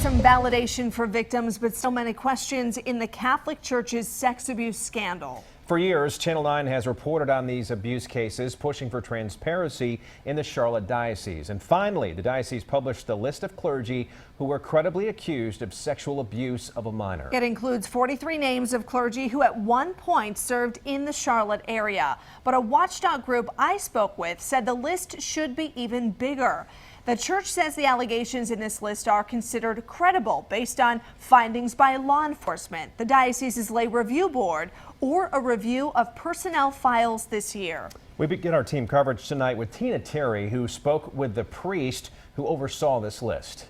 some validation for victims, but still many questions in the Catholic Church's sex abuse scandal. For years, Channel 9 has reported on these abuse cases, pushing for transparency in the Charlotte Diocese. And finally, the diocese published the list of clergy who were credibly accused of sexual abuse of a minor. It includes 43 names of clergy who at one point served in the Charlotte area. But a watchdog group I spoke with said the list should be even bigger. The church says the allegations in this list are considered credible based on findings by law enforcement, the diocese's lay review board, or a review of personnel files this year. We begin our team coverage tonight with Tina Terry, who spoke with the priest who oversaw this list.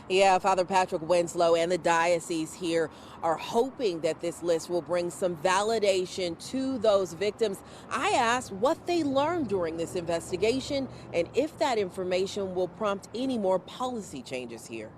Yeah, Father Patrick Winslow and the diocese here are hoping that this list will bring some validation to those victims. I asked what they learned during this investigation and if that information will prompt any more policy changes here.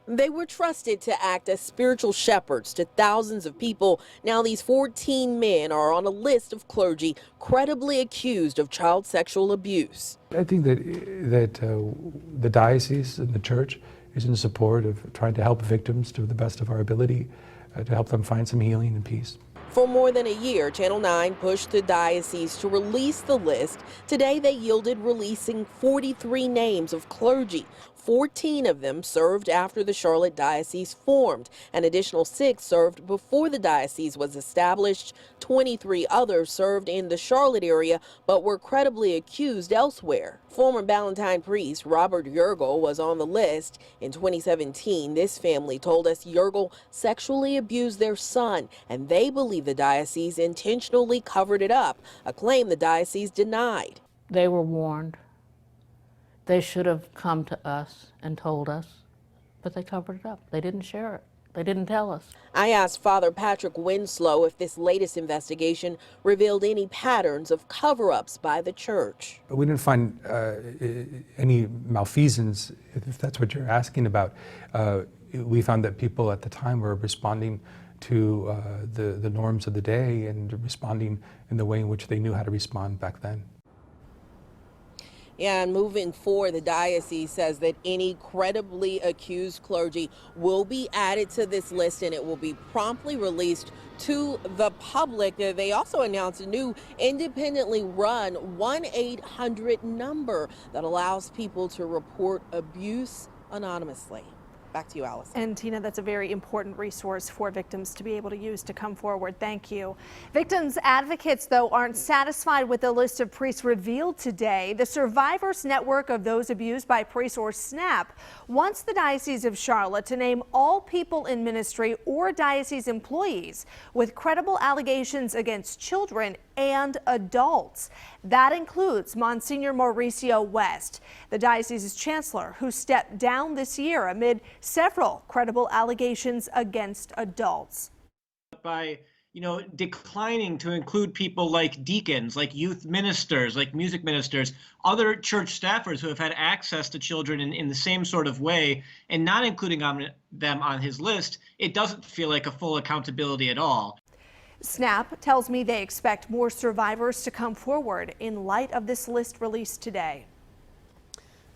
They were trusted to act as spiritual shepherds to thousands of people. Now these 14 men are on a list of clergy credibly accused of child sexual abuse. I think that the diocese and the church is in support of trying to help victims to the best of our ability, to help them find some healing and peace. For more than a year, Channel 9 pushed the diocese to release the list. Today, they yielded releasing 43 names of clergy. 14 of them served after the Charlotte Diocese formed. An additional 6 served before the diocese was established. 23 others served in the Charlotte area, but were credibly accused elsewhere. Former Ballantine priest Robert Yergel was on the list. In 2017, this family told us Yergel sexually abused their son, and they believe the diocese intentionally covered it up, a claim the diocese denied. They were warned. They should have come to us and told us, but they covered it up. They didn't share it. They didn't tell us. I asked Father Patrick Winslow if this latest investigation revealed any patterns of cover-ups by the church. We didn't find any malfeasance, if that's what you're asking about. We found that people at the time were responding to the norms of the day and responding in the way in which they knew how to respond back then. And moving forward, the diocese says that any credibly accused clergy will be added to this list and it will be promptly released to the public. They also announced a new independently run 1-800 number that allows people to report abuse anonymously. Back to you, Allison. And Tina, that's a very important resource for victims to be able to use to come forward. Thank you. Victims advocates, though, aren't satisfied with the list of priests revealed today. The Survivors Network of Those Abused by Priests, or SNAP, wants the Diocese of Charlotte to name all people in ministry or diocese employees with credible allegations against children and adults. That includes Monsignor Mauricio West, the diocese's chancellor, who stepped down this year amid several credible allegations against adults. By declining to include people like deacons, like youth ministers, like music ministers, other church staffers who have had access to children in the same sort of way, and not including them on his list, it doesn't feel like a full accountability at all. SNAP tells me they expect more survivors to come forward in light of this list released today.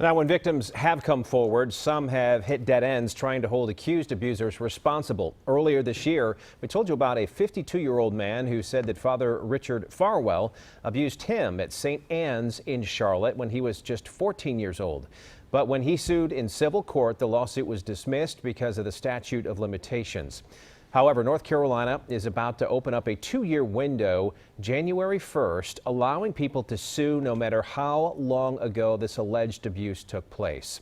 Now, when victims have come forward, some have hit dead ends trying to hold accused abusers responsible. Earlier this year, we told you about a 52-year-old man who said that Father Richard Farwell abused him at St. Anne's in Charlotte when he was just 14 years old. But when he sued in civil court, the lawsuit was dismissed because of the statute of limitations. However, North Carolina is about to open up a 2-year window January 1st, allowing people to sue no matter how long ago this alleged abuse took place.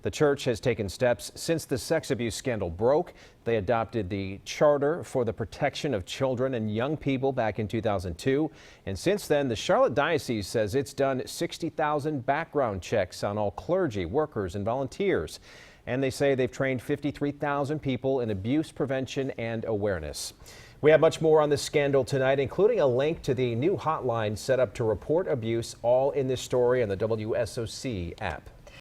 The church has taken steps since the sex abuse scandal broke. They adopted the Charter for the Protection of Children and Young People back in 2002. And since then, the Charlotte Diocese says it's done 60,000 background checks on all clergy, workers, and volunteers. And they say they've trained 53,000 people in abuse prevention and awareness. We have much more on this scandal tonight, including a link to the new hotline set up to report abuse, all in this story on the WSOC app.